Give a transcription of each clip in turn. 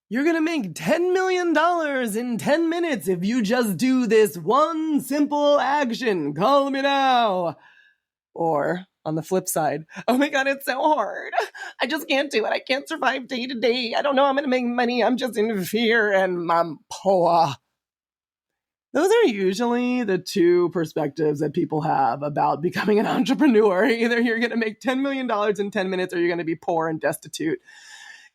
You're going to make $10 million in 10 minutes if you just do this one simple action. Call me now. Or on the flip side, oh my God, it's so hard. I just can't do it. I can't survive day to day. I don't know I'm going to make money. I'm just in fear and I'm poor. Those are usually the two perspectives that people have about becoming an entrepreneur. Either you're going to make $10 million in 10 minutes or you're going to be poor and destitute.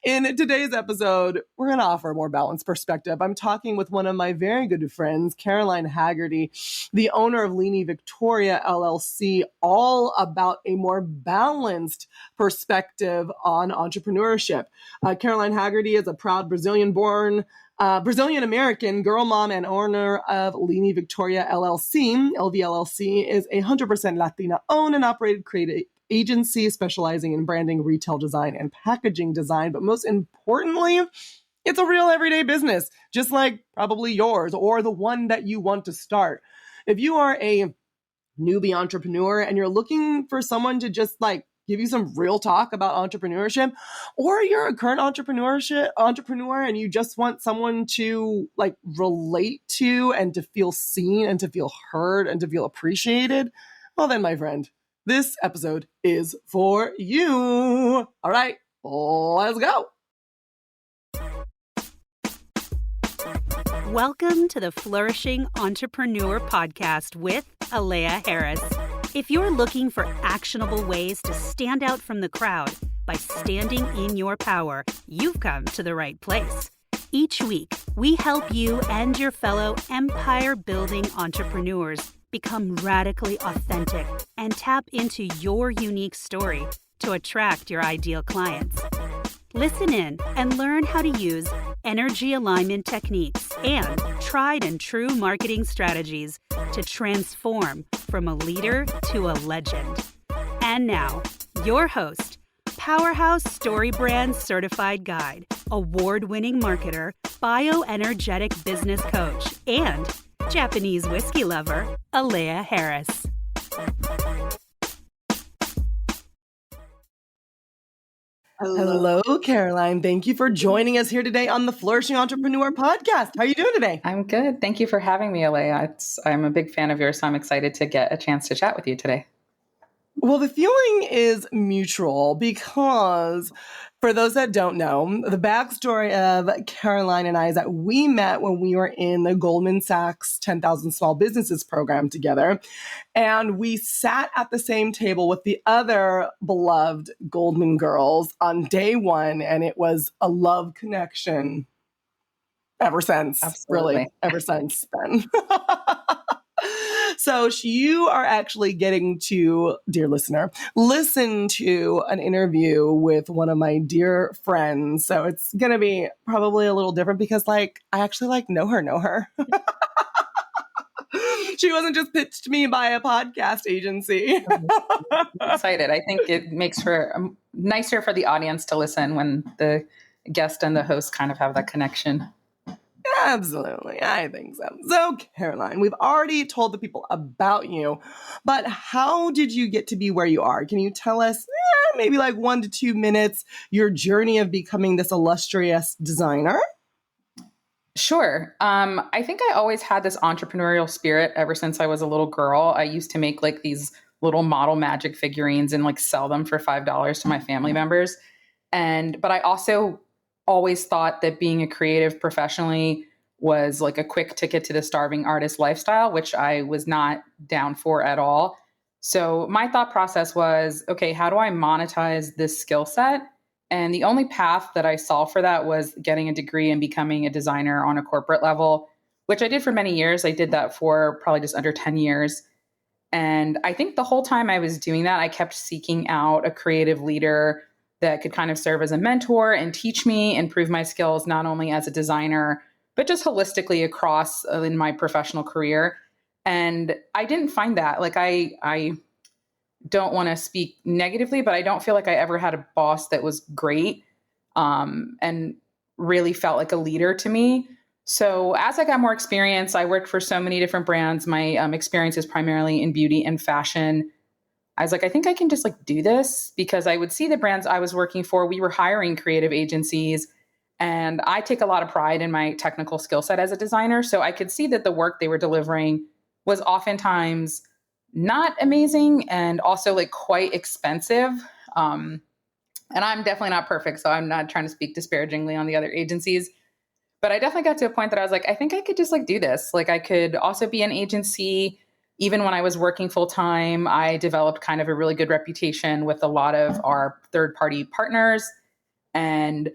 In today's episode, we're going to offer a more balanced perspective. I'm talking with one of my very good friends, Caroline Hagerty, the owner of Lini Victoria, LLC, all about a more balanced perspective on entrepreneurship. Caroline Hagerty is a proud Brazilian-born Brazilian-American girl mom and owner of Lini Victoria, LLC. LVLLC is a 100% Latina-owned and operated creative agency specializing in branding, retail design, and packaging design. But most importantly, it's a real everyday business, just like probably yours or the one that you want to start. If you are a newbie entrepreneur and you're looking for someone to just give you some real talk about entrepreneurship, or you're a current entrepreneur and you just want someone to relate to and to feel seen and to feel heard and to feel appreciated, well then, my friend, this episode is for you. All right, let's go. Welcome to the Flourishing Entrepreneur Podcast with Alea Harris. If you're looking for actionable ways to stand out from the crowd by standing in your power, you've come to the right place. Each week, we help you and your fellow empire-building entrepreneurs become radically authentic and tap into your unique story to attract your ideal clients. Listen in and learn how to use energy alignment techniques and tried and true marketing strategies to transform from a leader to a legend. And now, your host, Powerhouse Story Brand Certified Guide, award-winning marketer, bioenergetic business coach, and Japanese whiskey lover, Alea Harris. Hello, Caroline. Thank you for joining us here today on the Flourishing Entrepreneur Podcast. How are you doing today? I'm good. Thank you for having me, Alea. I'm a big fan of yours, so I'm excited to get a chance to chat with you today. Well, the feeling is mutual because, for those that don't know, the backstory of Caroline and I is that we met when we were in the Goldman Sachs 10,000 Small Businesses program together. And we sat at the same table with the other beloved Goldman girls on day one, and it was a love connection ever since. Absolutely. Really, ever since then. So you are actually getting to, dear listener, listen to an interview with one of my dear friends. So it's going to be probably a little different because I actually know her. She wasn't just pitched to me by a podcast agency. I'm excited. I think it makes for nicer for the audience to listen when the guest and the host kind of have that connection. Absolutely. I think so. So, Caroline, we've already told the people about you, but how did you get to be where you are? Can you tell us maybe 1 to 2 minutes, your journey of becoming this illustrious designer? Sure. I think I always had this entrepreneurial spirit ever since I was a little girl. I used to make these little model magic figurines and sell them for $5 to my family members. But I also always thought that being a creative professionally was a quick ticket to the starving artist lifestyle, which I was not down for at all. So my thought process was, okay, how do I monetize this skill set? And the only path that I saw for that was getting a degree and becoming a designer on a corporate level, which I did for many years. I did that for probably just under 10 years. And I think the whole time I was doing that, I kept seeking out a creative leader that could kind of serve as a mentor and teach me, improve my skills, not only as a designer, but just holistically across in my professional career. And I didn't find that. I don't want to speak negatively, but I don't feel like I ever had a boss that was great and really felt like a leader to me. So as I got more experience, I worked for so many different brands. My experience is primarily in beauty and fashion. I was like, I think I can just do this, because I would see the brands I was working for, we were hiring creative agencies, And I take a lot of pride in my technical skill set as a designer. So I could see that the work they were delivering was oftentimes not amazing and also like quite expensive. And I'm definitely not perfect, so I'm not trying to speak disparagingly on the other agencies. But I definitely got to a point that I was like, I think I could just like do this. Like I could also be an agency. Even when I was working full time, I developed kind of a really good reputation with a lot of our third party partners. And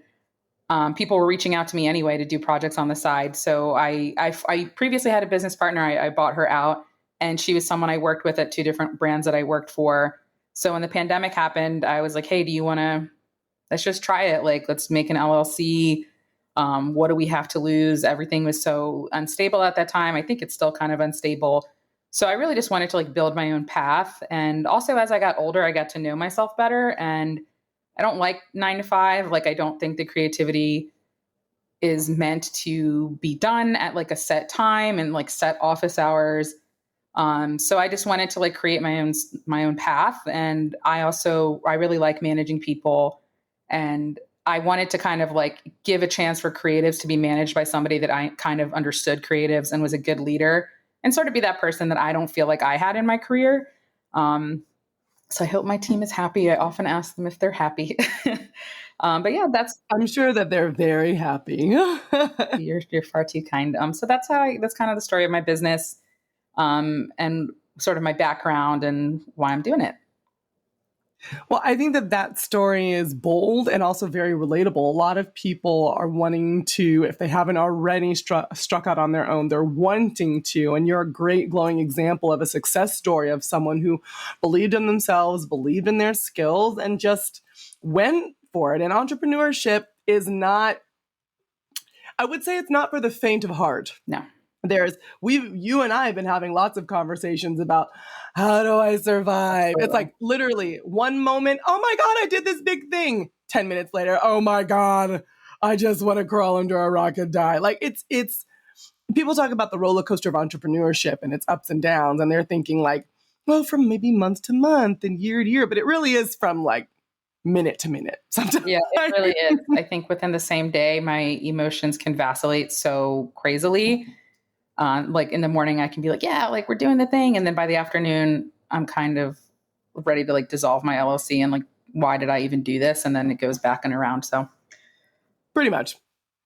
people were reaching out to me anyway to do projects on the side. So I previously had a business partner. I bought her out, and she was someone I worked with at two different brands that I worked for. So when the pandemic happened, I was like, hey, let's just try it. Like, let's make an LLC. What do we have to lose? Everything was so unstable at that time. I think it's still kind of unstable. So I really just wanted to like build my own path. And also as I got older, I got to know myself better. And I don't like 9 to 5. Like, I don't think the creativity is meant to be done at like a set time and like set office hours. So I just wanted to like create my own path. And I really like managing people, and I wanted to kind of like give a chance for creatives to be managed by somebody that I kind of understood creatives and was a good leader, and sort of be that person that I don't feel like I had in my career. So I hope my team is happy. I often ask them if they're happy. But yeah, I'm sure that they're very happy. you're far too kind. So that's kind of the story of my business. And sort of my background and why I'm doing it. Well, I think that story is bold and also very relatable. A lot of people are wanting to, if they haven't already struck out on their own, they're wanting to. And you're a great glowing example of a success story of someone who believed in themselves, believed in their skills, and just went for it. And entrepreneurship is not, I would say it's not for the faint of heart. No. You and I have been having lots of conversations about how do I survive? It's like literally one moment, oh my God, I did this big thing. 10 minutes later, oh my God, I just want to crawl under a rock and die. Like it's people talk about the roller coaster of entrepreneurship and its ups and downs. And they're thinking like, well, from maybe month to month and year to year, but it really is from like minute to minute sometimes. Yeah, it really is. I think within the same day, my emotions can vacillate so crazily. Like in the morning, I can be like, yeah, like we're doing the thing. And then by the afternoon, I'm kind of ready to like dissolve my LLC and like, why did I even do this? And then it goes back and around. So pretty much.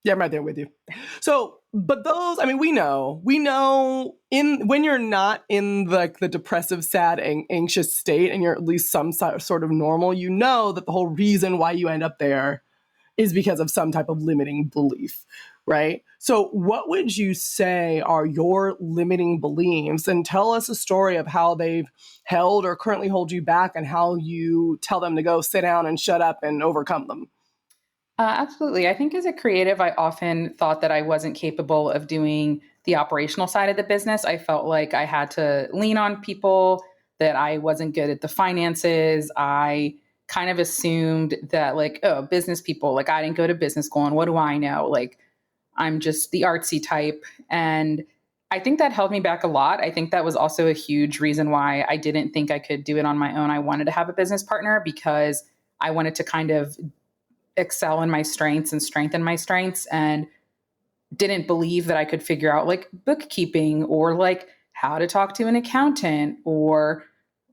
Yeah, I'm right there with you. So, but those, I mean, we know when you're not in like the depressive, sad, anxious state and you're at least some sort of normal, you know that the whole reason why you end up there is because of some type of limiting belief. Right? So what would you say are your limiting beliefs? And tell us a story of how they've held or currently hold you back and how you tell them to go sit down and shut up and overcome them. Absolutely. I think as a creative, I often thought that I wasn't capable of doing the operational side of the business. I felt like I had to lean on people, that I wasn't good at the finances. I kind of assumed that like, oh, business people, like I didn't go to business school and what do I know? Like, I'm just the artsy type. And I think that held me back a lot. I think that was also a huge reason why I didn't think I could do it on my own. I wanted to have a business partner because I wanted to kind of excel in my strengths and strengthen my strengths, and didn't believe that I could figure out like bookkeeping or like how to talk to an accountant or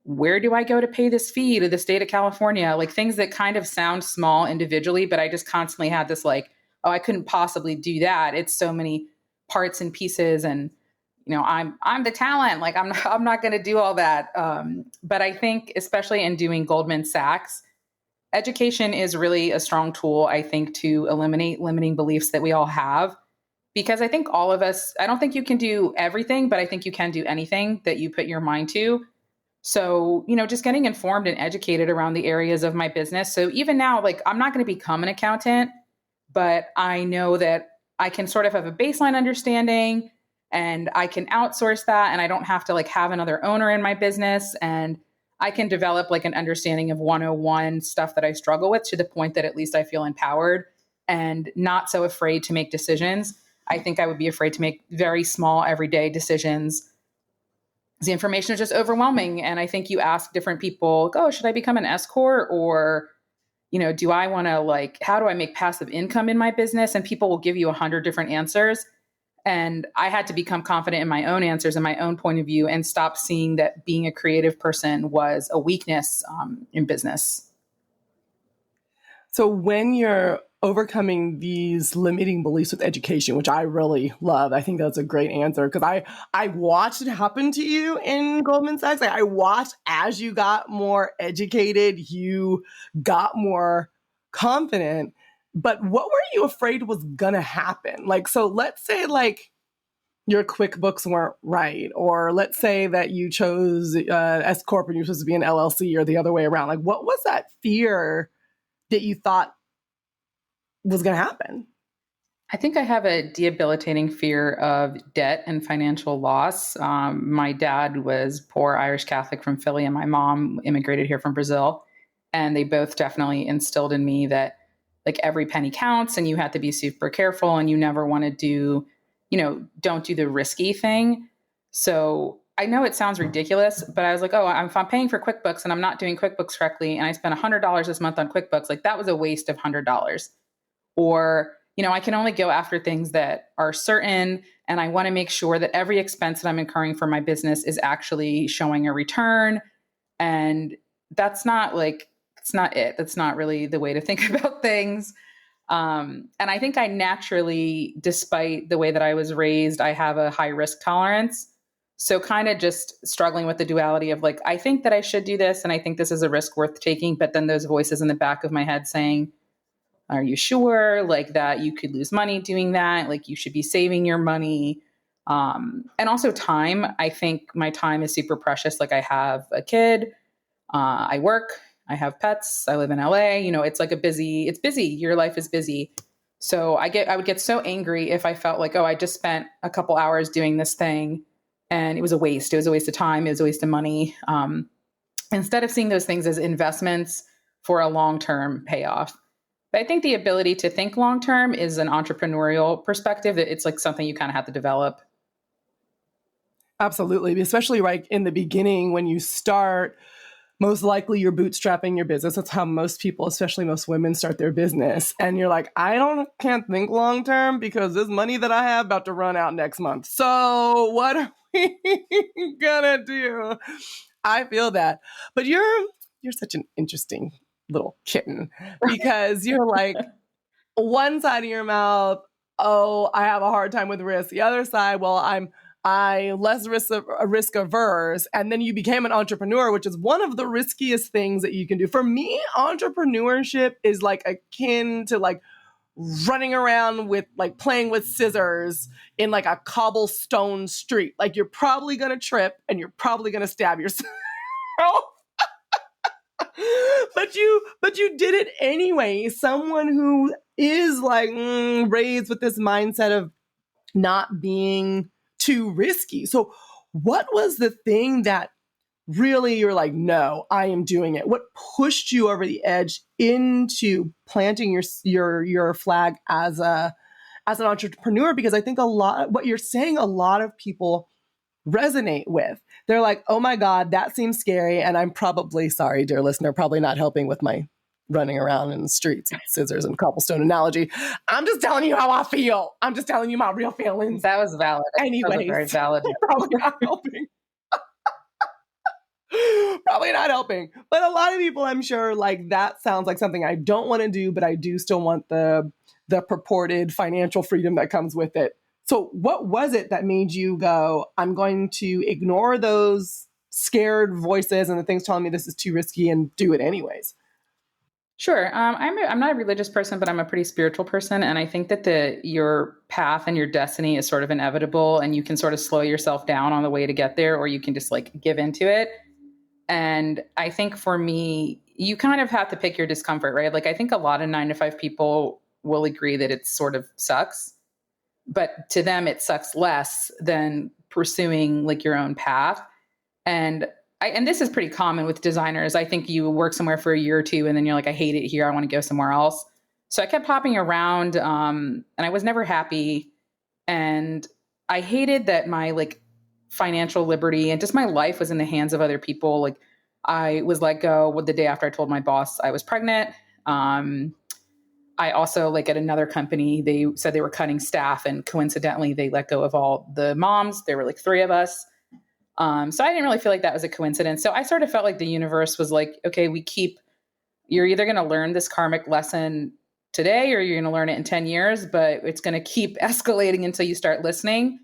where do I go to pay this fee to the state of California? Like things that kind of sound small individually, but I just constantly had this like, oh, I couldn't possibly do that. It's so many parts and pieces, and you know, I'm the talent. Like I'm not going to do all that. But I think, especially in doing Goldman Sachs, education is really a strong tool. I think to eliminate limiting beliefs that we all have, because I think all of us. I don't think you can do everything, but I think you can do anything that you put your mind to. So, you know, just getting informed and educated around the areas of my business. So even now, like I'm not going to become an accountant, but I know that I can sort of have a baseline understanding and I can outsource that, and I don't have to like have another owner in my business, and I can develop like an understanding of 101 stuff that I struggle with to the point that at least I feel empowered and not so afraid to make decisions. I think I would be afraid to make very small everyday decisions. The information is just overwhelming. And I think you ask different people, oh, should I become an S corp or do I want to like, how do I make passive income in my business? And people will give you 100 different answers. And I had to become confident in my own answers and my own point of view and stop seeing that being a creative person was a weakness in business. So when you're overcoming these limiting beliefs with education, which I really love, I think that's a great answer, because I watched it happen to you in Goldman Sachs. Like, I watched as you got more educated, you got more confident. But what were you afraid was gonna happen? Like, so let's say like your QuickBooks weren't right, or let's say that you chose S corp and you're supposed to be an LLC, or the other way around. Like, what was that fear that you thought was going to happen? I think I have a debilitating fear of debt and financial loss. My dad was poor Irish Catholic from Philly, and my mom immigrated here from Brazil. And they both definitely instilled in me that like every penny counts and you have to be super careful and you never want to do, don't do the risky thing. So I know it sounds ridiculous, but I was like, oh, if I'm paying for QuickBooks and I'm not doing QuickBooks correctly and I spent $100 this month on QuickBooks, like that was a waste of $100. Or, I can only go after things that are certain, and I want to make sure that every expense that I'm incurring for my business is actually showing a return. And that's not it. That's not really the way to think about things. And I think I naturally, despite the way that I was raised, I have a high risk tolerance. So kind of just struggling with the duality of like, I think that I should do this and I think this is a risk worth taking. But then those voices in the back of my head saying, are you sure like that you could lose money doing that? Like you should be saving your money. And also time. I think my time is super precious. Like I have a kid, I work, I have pets, I live in LA, it's like it's busy. Your life is busy. So I would get so angry if I felt like, oh, I just spent a couple hours doing this thing and it was a waste. It was a waste of time. It was a waste of money. Instead of seeing those things as investments for a long-term payoff. But I think the ability to think long-term is an entrepreneurial perspective. It's like something you kind of have to develop. Absolutely. Especially right in the beginning when you start, most likely you're bootstrapping your business. That's how most people, especially most women, start their business. And you're like, can't think long term because this money that I have about to run out next month. So what are we gonna do? I feel that. But you're such an interesting little kitten because you're like one side of your mouth, oh, I have a hard time with risk. The other side, well, I less risk averse. And then you became an entrepreneur, which is one of the riskiest things that you can do. For me, entrepreneurship is like akin to like running around with like playing with scissors in like a cobblestone street. Like you're probably going to trip and you're probably going to stab yourself. But you did it anyway. Someone who is like raised with this mindset of not being too risky. So what was the thing that really you're like, no, I am doing it? What pushed you over the edge into planting your flag as an entrepreneur? Because I think what you're saying, a lot of people resonate with. They're like, oh my God, that seems scary. And I'm probably, sorry, dear listener, probably not helping with my running around in the streets with scissors and cobblestone analogy. I'm just telling you how I feel. I'm just telling you my real feelings. That was valid. Anyways, that was very valid. Probably not helping. Probably not helping. But a lot of people, I'm sure, like that sounds like something I don't want to do, but I do still want the purported financial freedom that comes with it. So what was it that made you go, I'm going to ignore those scared voices and the things telling me this is too risky and do it anyways? Sure. I'm not a religious person, but I'm a pretty spiritual person. And I think that your path and your destiny is sort of inevitable and you can sort of slow yourself down on the way to get there, or you can just like give into it. And I think for me, you kind of have to pick your discomfort, right? Like I think a lot of 9-to-5 people will agree that it sort of sucks, but to them it sucks less than pursuing like your own path. And this is pretty common with designers. I think you work somewhere for a year or two and then you're like, I hate it here. I want to go somewhere else. So I kept hopping around and I was never happy. And I hated that my like financial liberty and just my life was in the hands of other people. Like I was let go the day after I told my boss I was pregnant. I also, like at another company, they said they were cutting staff, and coincidentally, they let go of all the moms. There were like 3 of us. So I didn't really feel like that was a coincidence. So I sort of felt like the universe was like, okay, you're either going to learn this karmic lesson today or you're going to learn it in 10 years, but it's going to keep escalating until you start listening.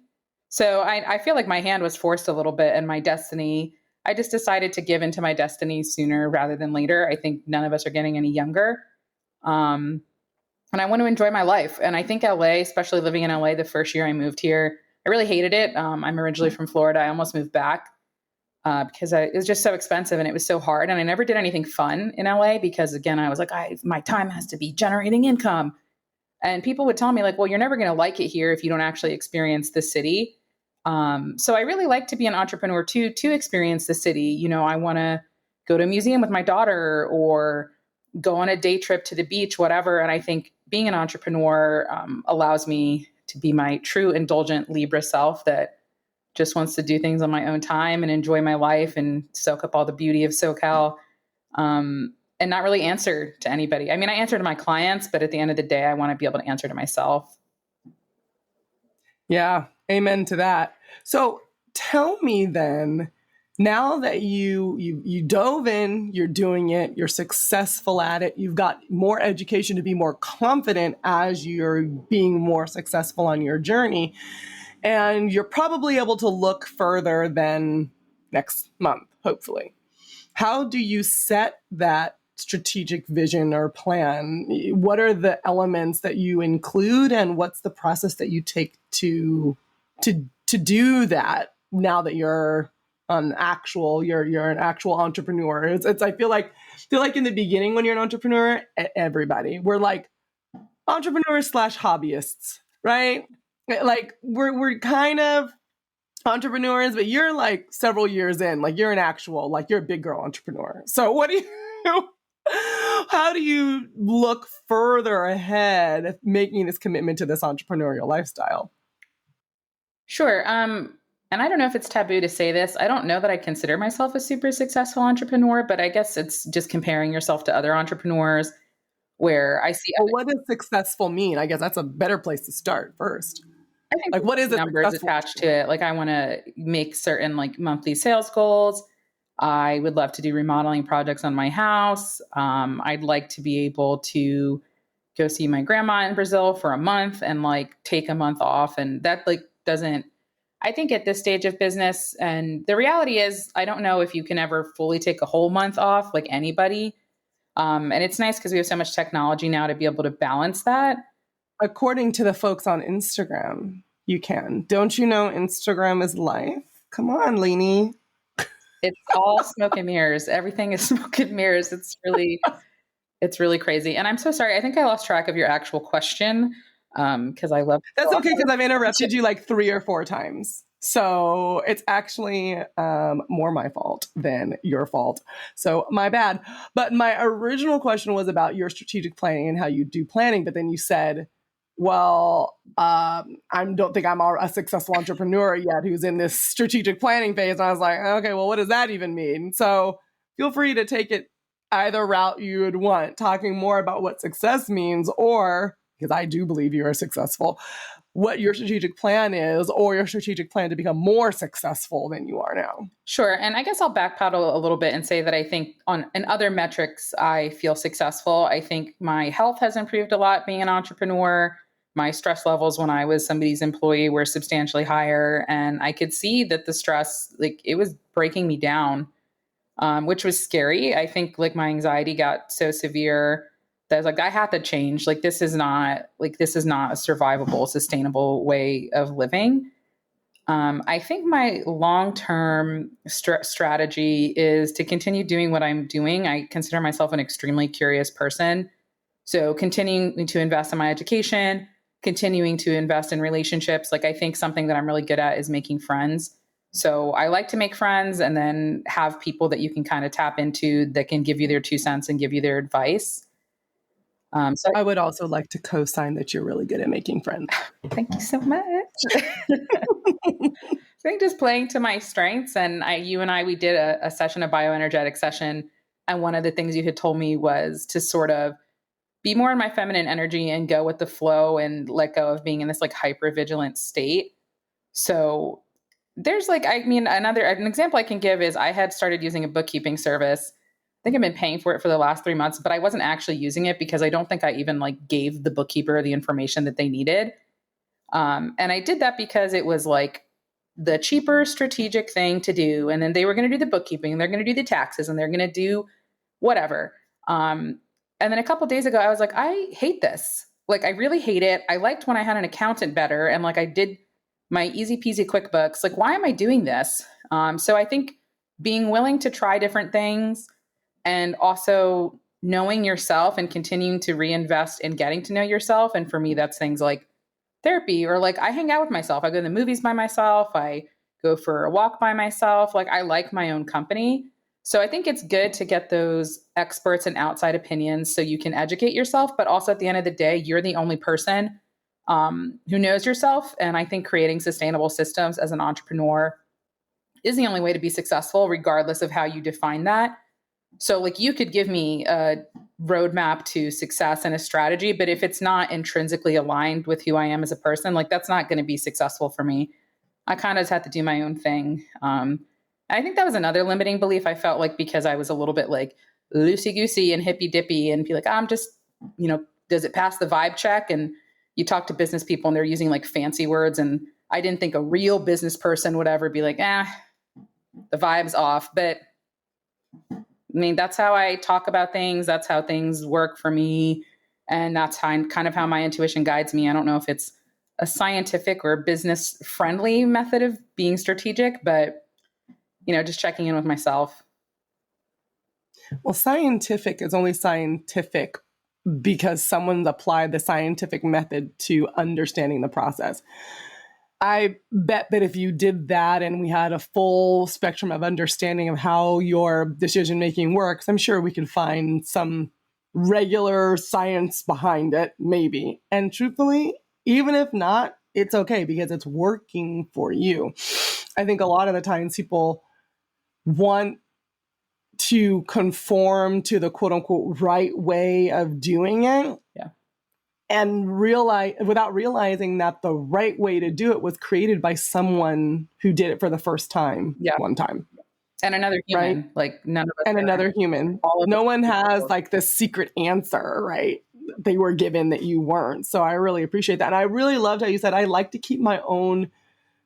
So I feel like my hand was forced a little bit, and my destiny, I just decided to give into my destiny sooner rather than later. I think none of us are getting any younger. And I want to enjoy my life. And I think LA, especially living in LA, the first year I moved here, I really hated it. I'm originally from Florida. I almost moved back because it was just so expensive and it was so hard. And I never did anything fun in LA because, again, I was like, my time has to be generating income. And people would tell me like, well, you're never going to like it here if you don't actually experience the city. So I really like to be an entrepreneur too, to experience the city. You know, I want to go to a museum with my daughter or go on a day trip to the beach, whatever. And I think being an entrepreneur allows me to be my true indulgent Libra self that just wants to do things on my own time and enjoy my life and soak up all the beauty of SoCal, and not really answer to anybody. I mean, I answer to my clients, but at the end of the day, I want to be able to answer to myself. Yeah, amen to that. So tell me then, now that you dove in, you're doing it, you're successful at it, you've got more education to be more confident as you're being more successful on your journey, and you're probably able to look further than next month, hopefully. How do you set that strategic vision or plan? What are the elements that you include, and what's the process that you take to do that now that you're an actual entrepreneur? It's I feel like in the beginning when you're an entrepreneur, everybody, we're like entrepreneurs / hobbyists, right? Like we're kind of entrepreneurs, but you're like several years in, like you're a big girl entrepreneur. So what do you how do you look further ahead making this commitment to this entrepreneurial lifestyle? Sure. And I don't know if it's taboo to say this. I don't know that I consider myself a super successful entrepreneur, but I guess it's just comparing yourself to other entrepreneurs where I see. Well, what does successful mean? I guess that's a better place to start first. I think like, what is numbers attached to it? Like, I want to make certain like monthly sales goals. I would love to do remodeling projects on my house. I'd like to be able to go see my grandma in Brazil for a month and like take a month off. And that like doesn't, I think at this stage of business, and the reality is, I don't know if you can ever fully take a whole month off like anybody. And it's nice because we have so much technology now to be able to balance that. According to the folks on Instagram, you can. Don't you know Instagram is life? Come on, Lini. It's all smoke and mirrors. Everything is smoke and mirrors. It's really crazy. And I'm so sorry. I think I lost track of your actual question because I love. That's okay because I've interrupted you like 3 or 4 times. So it's actually more my fault than your fault. So my bad. But my original question was about your strategic planning and how you do planning. But then you said, well, I don't think I'm a successful entrepreneur yet who's in this strategic planning phase. And I was like, okay, well, what does that even mean? So feel free to take it either route you would want, talking more about what success means, or, because I do believe you are successful, what your strategic plan is, or your strategic plan to become more successful than you are now. Sure. And I guess I'll backpedal a little bit and say that I think in other metrics, I feel successful. I think my health has improved a lot being an entrepreneur. My stress levels when I was somebody's employee were substantially higher. And I could see that the stress, like it was breaking me down, which was scary. I think like my anxiety got so severe that I was like, I have to change. Like, this is not a survivable, sustainable way of living. I think my long-term strategy is to continue doing what I'm doing. I consider myself an extremely curious person. So continuing to invest in my education, continuing to invest in relationships. Like, I think something that I'm really good at is making friends. So I like to make friends and then have people that you can kind of tap into that can give you their 2 cents and give you their advice. So I would also like to co-sign that you're really good at making friends. Thank you so much. I think just playing to my strengths. And you and I, we did a session, a bioenergetic session. And one of the things you had told me was to sort of be more in my feminine energy and go with the flow and let go of being in this like hyper vigilant state. So there's like, I mean, an example I can give is I had started using a bookkeeping service. I think I've been paying for it for the last 3 months, but I wasn't actually using it because I don't think I even like gave the bookkeeper the information that they needed. And I did that because it was like the cheaper strategic thing to do. And then they were going to do the bookkeeping, and they're going to do the taxes, and they're going to do whatever. And then a couple of days ago, I was like, I hate this. Like, I really hate it. I liked when I had an accountant better. And like, I did my easy peasy QuickBooks. Like, why am I doing this? So I think being willing to try different things and also knowing yourself and continuing to reinvest in getting to know yourself. And for me, that's things like therapy, or like I hang out with myself. I go to the movies by myself. I go for a walk by myself. Like, I like my own company. So I think it's good to get those experts and outside opinions so you can educate yourself. But also at the end of the day, you're the only person who knows yourself. And I think creating sustainable systems as an entrepreneur is the only way to be successful, regardless of how you define that. So like, you could give me a roadmap to success and a strategy, but if it's not intrinsically aligned with who I am as a person, like, that's not going to be successful for me. I kind of just had to do my own thing. I think that was another limiting belief I felt like, because I was a little bit like loosey-goosey and hippy-dippy and be like, I'm just, does it pass the vibe check? And you talk to business people and they're using like fancy words. And I didn't think a real business person would ever be like, the vibe's off. But I mean, that's how I talk about things. That's how things work for me. And that's kind of how my intuition guides me. I don't know if it's a scientific or business friendly method of being strategic, but just checking in with myself. Well, scientific is only scientific because someone's applied the scientific method to understanding the process. I bet that if you did that and we had a full spectrum of understanding of how your decision-making works, I'm sure we could find some regular science behind it, maybe. And truthfully, even if not, it's okay because it's working for you. I think a lot of the times people want to conform to the quote unquote right way of doing it. Yeah. And without realizing that the right way to do it was created by someone who did it for the first time, one time. And another human, right? Like none of us. And another human. No one has like this secret answer, right? They were given that you weren't. So I really appreciate that. And I really loved how you said, I like to keep my own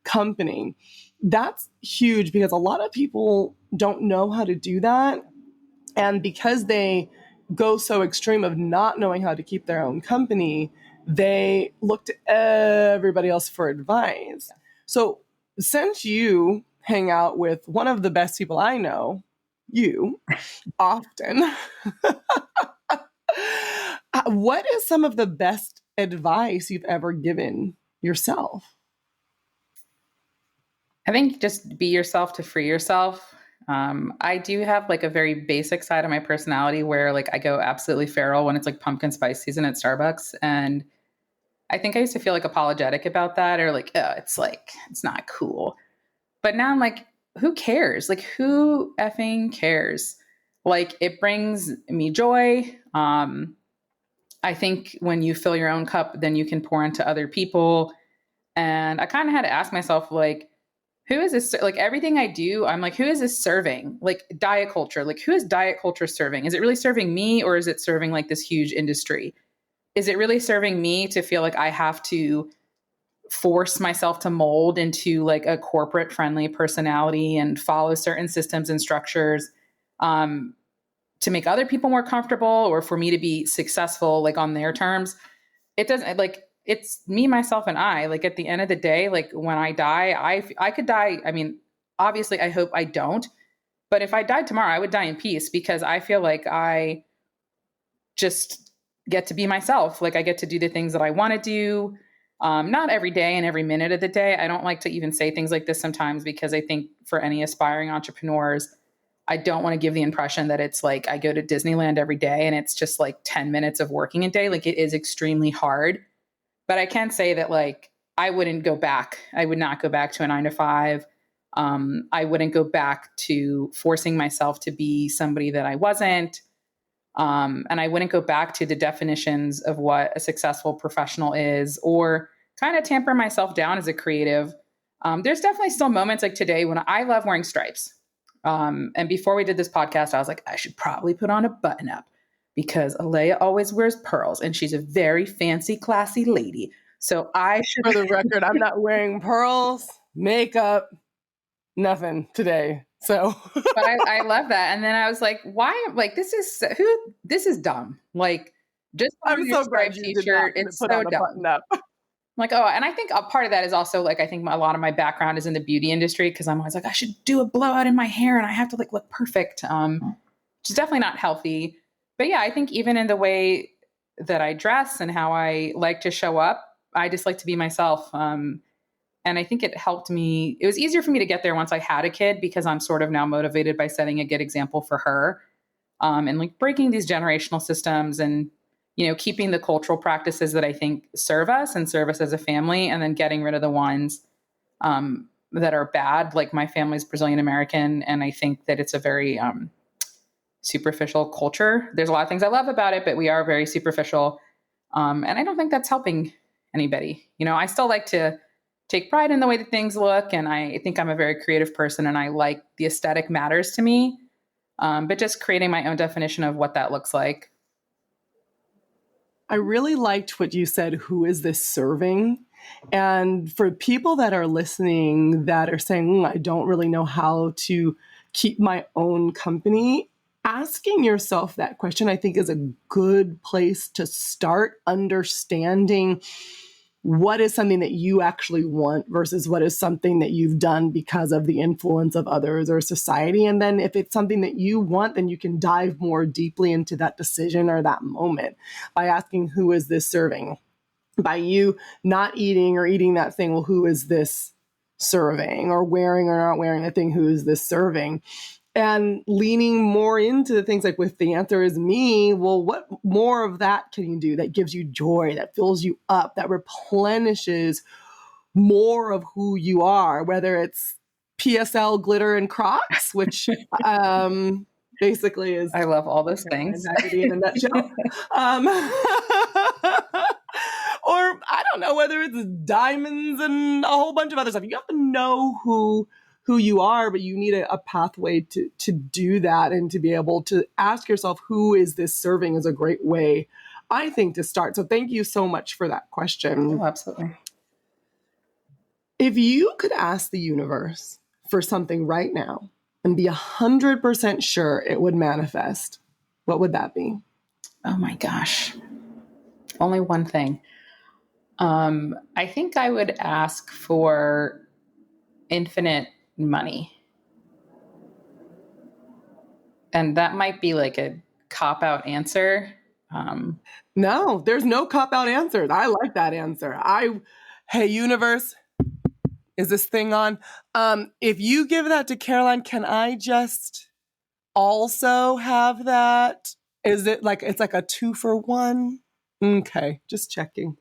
company. That's huge because a lot of people don't know how to do that. And because they go so extreme of not knowing how to keep their own company, they look to everybody else for advice. So since you hang out with one of the best people I know, you, often, what is some of the best advice you've ever given yourself? I think just be yourself to free yourself. I do have like a very basic side of my personality where like I go absolutely feral when it's like pumpkin spice season at Starbucks. And I think I used to feel like apologetic about that, or like, oh, it's not cool. But now I'm like, who cares? Like, who effing cares? Like, it brings me joy. I think when you fill your own cup, then you can pour into other people. And I kind of had to ask myself, like, who is this? Like, everything I do, I'm like, who is this serving? Like, diet culture, like, who is diet culture serving? Is it really serving me, or is it serving like this huge industry? Is it really serving me to feel like I have to force myself to mold into like a corporate friendly personality and follow certain systems and structures to make other people more comfortable, or for me to be successful, like on their terms? It doesn't, like, it's me, myself, and I. Like, at the end of the day, like, when I die, I could die. I mean, obviously I hope I don't, but if I died tomorrow, I would die in peace, because I feel like I just get to be myself. Like, I get to do the things that I want to do. Not every day and every minute of the day. I don't like to even say things like this sometimes, because I think for any aspiring entrepreneurs, I don't want to give the impression that it's like I go to Disneyland every day and it's just like 10 minutes of working a day. Like, it is extremely hard. But I can say that, like, I wouldn't go back. I would not go back to a 9-to-5. I wouldn't go back to forcing myself to be somebody that I wasn't. And I wouldn't go back to the definitions of what a successful professional is, or kind of tamper myself down as a creative. There's definitely still moments like today when I love wearing stripes. And before we did this podcast, I was like, I should probably put on a button up because Alea always wears pearls and she's a very fancy, classy lady. So I should. For the record, I'm not wearing pearls, makeup, nothing today. So, But I love that. And then I was like, why? Like, this is dumb. Like, just put on I'm your so glad striped you did t-shirt. not It's put so on a dumb. button up. Like, oh, and I think a part of that is also like, I think a lot of my background is in the beauty industry because I'm always like, I should do a blowout in my hair and I have to like look perfect. Which is definitely not healthy. But yeah, I think even in the way that I dress and how I like to show up, I just like to be myself. And I think it helped me. It was easier for me to get there once I had a kid because I'm sort of now motivated by setting a good example for her, and like breaking these generational systems and, keeping the cultural practices that I think serve us and serve us as a family, and then getting rid of the ones that are bad. Like my family's Brazilian American, and I think that it's a very superficial culture. There's a lot of things I love about it, but we are very superficial. And I don't think that's helping anybody. I still like to take pride in the way that things look. And I think I'm a very creative person and I like the aesthetic matters to me. But just creating my own definition of what that looks like. I really liked what you said, who is this serving? And for people that are listening that are saying, I don't really know how to keep my own company, asking yourself that question, I think, is a good place to start understanding what is something that you actually want versus what is something that you've done because of the influence of others or society. And then if it's something that you want, then you can dive more deeply into that decision or that moment by asking, who is this serving? By you not eating or eating that thing, well, who is this serving? Or wearing or not wearing the thing, who is this serving? And leaning more into the things like, if the answer is me, well, what more of that can you do that gives you joy, that fills you up, that replenishes more of who you are, whether it's PSL glitter and Crocs, which basically is. I love all those things. In a nutshell. Or I don't know, whether it's diamonds and a whole bunch of other stuff. You have to know who you are, but you need a pathway to do that, and to be able to ask yourself, who is this serving, is a great way, I think, to start. So thank you so much for that question. Oh, absolutely. If you could ask the universe for something right now and be 100% sure it would manifest, what would that be? Oh my gosh. Only one thing. I think I would ask for infinite money. And that might be like a cop-out answer. No, there's no cop-out answers. I like that answer. Hey, universe, is this thing on? If you give that to Caroline, can I just also have that? Is it like, it's like a 2-for-1? Okay, just checking.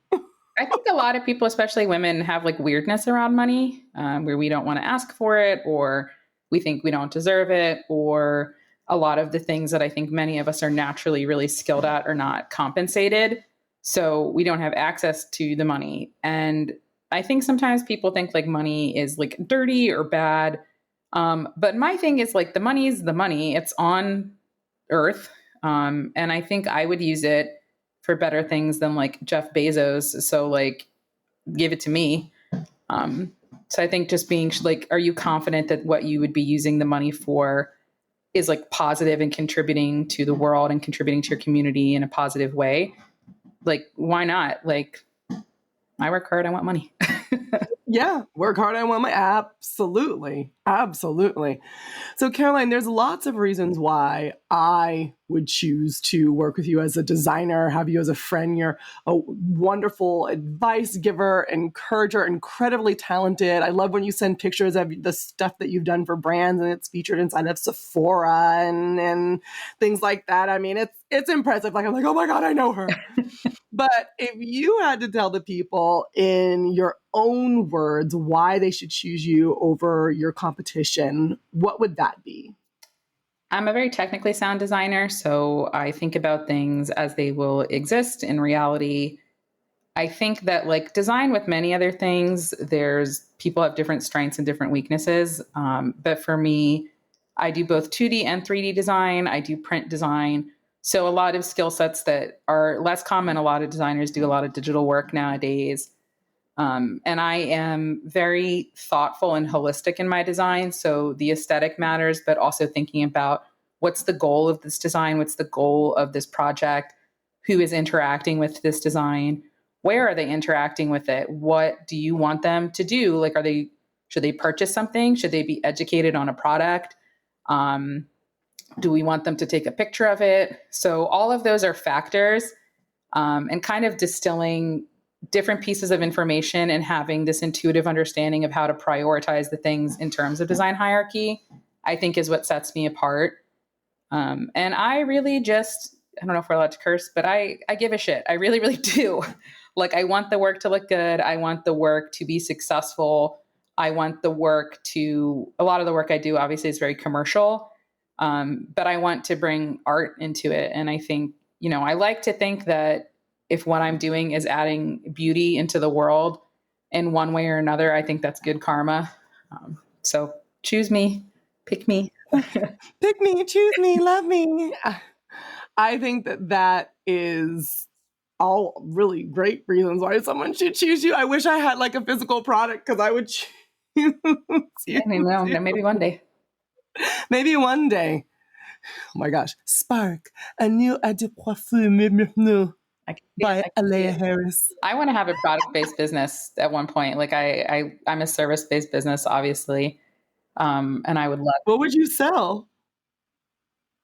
I think a lot of people, especially women, have like weirdness around money, where we don't want to ask for it, or we think we don't deserve it, or a lot of the things that I think many of us are naturally really skilled at are not compensated. So we don't have access to the money. And I think sometimes people think like money is like dirty or bad. But my thing is like, the money is the money. It's on earth. And I think I would use it for better things than like Jeff Bezos. So like, give it to me. So I think just being like, are you confident that what you would be using the money for is like positive and contributing to the world and contributing to your community in a positive way? Like, why not? Like, I work hard, I want money. Yeah, work hard, I want my, absolutely. So Caroline, there's lots of reasons why I would choose to work with you as a designer, have you as a friend. You're a wonderful advice giver, encourager, incredibly talented. I love when you send pictures of the stuff that you've done for brands and it's featured inside of Sephora and things like that. I mean, it's impressive. Like, I'm like, oh my God, I know her. But if you had to tell the people in your own words why they should choose you over your competition, what would that be? I'm a very technically sound designer, so I think about things as they will exist in reality. I think that like design with many other things, there's people have different strengths and different weaknesses. But for me, I do both 2D and 3D design. I do print design. So a lot of skill sets that are less common. A lot of designers do a lot of digital work nowadays. And I am very thoughtful and holistic in my design. So the aesthetic matters, but also thinking about what's the goal of this design? What's the goal of this project? Who is interacting with this design? Where are they interacting with it? What do you want them to do? Like, should they purchase something? Should they be educated on a product? Do we want them to take a picture of it? So all of those are factors, and kind of distilling different pieces of information and having this intuitive understanding of how to prioritize the things in terms of design hierarchy, I think is what sets me apart. And I really just, I don't know if we're allowed to curse, but I give a shit. I really, really do. Like, I want the work to look good. I want the work to be successful. I want the work to, a lot of the work I do obviously is very commercial, but I want to bring art into it. And I think, I like to think that if what I'm doing is adding beauty into the world in one way or another, I think that's good karma. So choose me, pick me. Pick me, choose me, love me. I think that is all really great reasons why someone should choose you. I wish I had like a physical product because I would choose you. I don't know, maybe one day. Maybe one day. Oh my gosh. Spark, a new eau de parfum by Alea Harris. I want to have a product-based business at one point. Like I'm a service-based business, obviously. And I would love. What would you sell?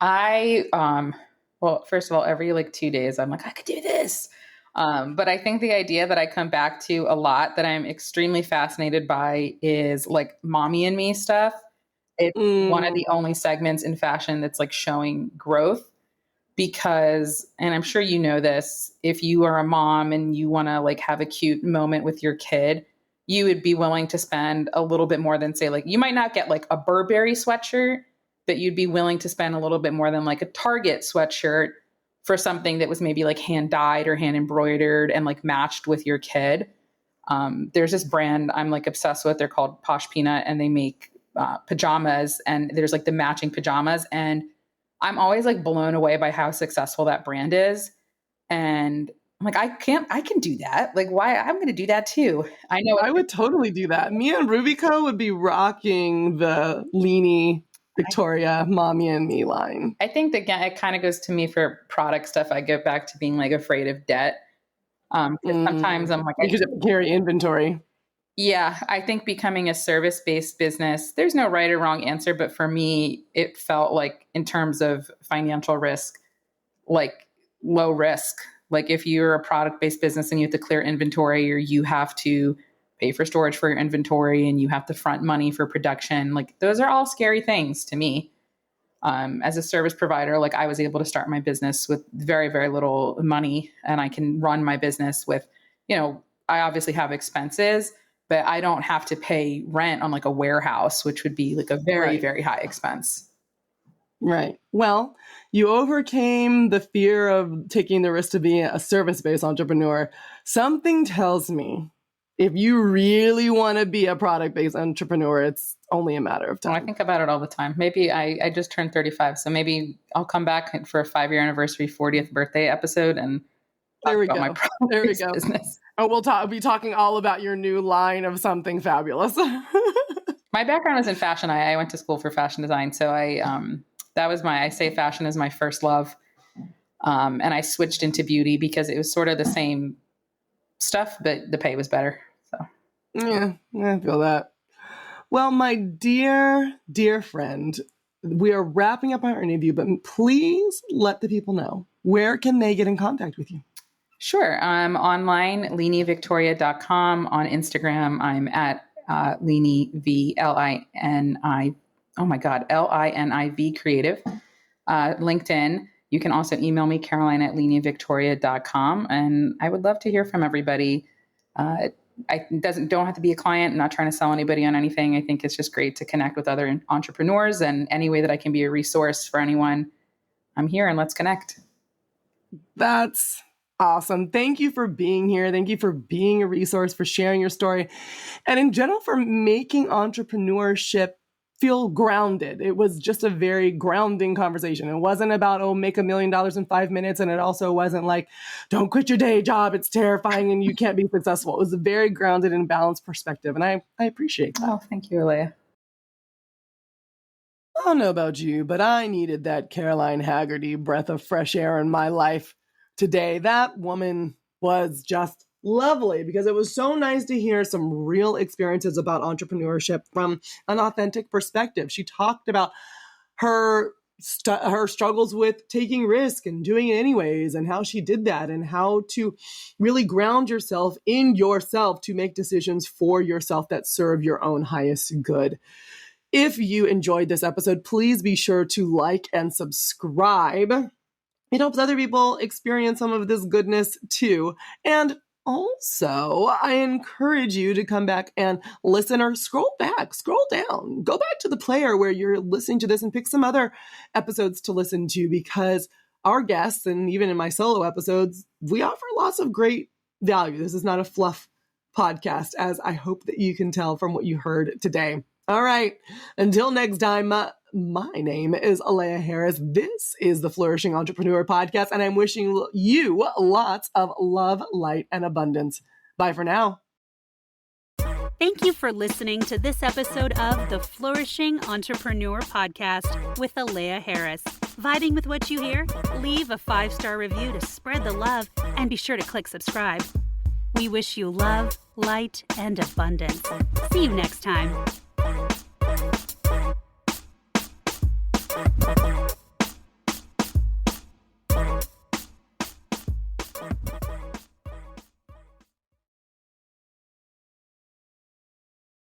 Well, first of all, every like 2 days, I'm like, I could do this. But I think the idea that I come back to a lot that I'm extremely fascinated by is like mommy and me stuff. It's one of the only segments in fashion that's like showing growth because, and I'm sure you know this, if you are a mom and you want to like have a cute moment with your kid, you would be willing to spend a little bit more than say, like, you might not get like a Burberry sweatshirt, but you'd be willing to spend a little bit more than like a Target sweatshirt for something that was maybe like hand dyed or hand embroidered and like matched with your kid. There's this brand I'm like obsessed with. They're called Posh Peanut and they make pajamas, and there's like the matching pajamas. And I'm always like blown away by how successful that brand is. And I'm like, I can do that. Like, why? I'm going to do that too. I know I would totally do that. Me and Rubico would be rocking the Lini Victoria Mommy and Me line. I think that it kind of goes to me for product stuff. I go back to being like afraid of debt. Sometimes I'm like, you should carry inventory. Yeah, I think becoming a service-based business, there's no right or wrong answer, but for me, it felt like in terms of financial risk, like low risk. Like if you're a product-based business and you have to clear inventory or you have to pay for storage for your inventory and you have to front money for production, like those are all scary things to me. As a service provider, like I was able to start my business with very, very little money and I can run my business with, I obviously have expenses, but I don't have to pay rent on like a warehouse, which would be like a very, very high expense. Right. Well, you overcame the fear of taking the risk to be a service-based entrepreneur. Something tells me if you really want to be a product-based entrepreneur, it's only a matter of time. Well, I think about it all the time. Maybe I just turned 35, so maybe I'll come back for a 5-year anniversary, 40th birthday episode and there we go. There we go. Business. Oh, we'll be talking all about your new line of something fabulous. My background is in fashion. I went to school for fashion design. So I say fashion is my first love. And I switched into beauty because it was sort of the same stuff, but the pay was better. So yeah, I feel that. Well, my dear, dear friend, we are wrapping up our interview, but please let the people know, where can they get in contact with you? Sure. I'm online, linivictoria.com. On Instagram, I'm at Lini, L-I-N-I, oh my God, L-I-N-I-V Creative. LinkedIn, you can also email me, Caroline at linivictoria.com. And I would love to hear from everybody. don't have to be a client. I'm not trying to sell anybody on anything. I think it's just great to connect with other entrepreneurs, and any way that I can be a resource for anyone, I'm here, and let's connect. That's awesome. Thank you for being here. Thank you for being a resource, for sharing your story, and in general for making entrepreneurship feel grounded. It was just a very grounding conversation. It wasn't about, make $1 million in 5 minutes. And it also wasn't like, don't quit your day job. It's terrifying and you can't be successful. It was a very grounded and balanced perspective. And I appreciate that. Oh, thank you, Alea. I don't know about you, but I needed that Caroline Hagerty breath of fresh air in my life today. That woman was just lovely, because it was so nice to hear some real experiences about entrepreneurship from an authentic perspective. She talked about her struggles with taking risk and doing it anyways, and how she did that, and how to really ground yourself in yourself to make decisions for yourself that serve your own highest good. If you enjoyed this episode, please be sure to like and subscribe. It helps other people experience some of this goodness too. And also, I encourage you to come back and listen, or scroll down, go back to the player where you're listening to this and pick some other episodes to listen to, because our guests, and even in my solo episodes, we offer lots of great value. This is not a fluff podcast, as I hope that you can tell from what you heard today. All right, until next time, my name is Alea Harris. This is the Flourishing Entrepreneur Podcast, and I'm wishing you lots of love, light, and abundance. Bye for now. Thank you for listening to this episode of the Flourishing Entrepreneur Podcast with Alea Harris. Vibing with what you hear? Leave a 5-star review to spread the love, and be sure to click subscribe. We wish you love, light, and abundance. See you next time.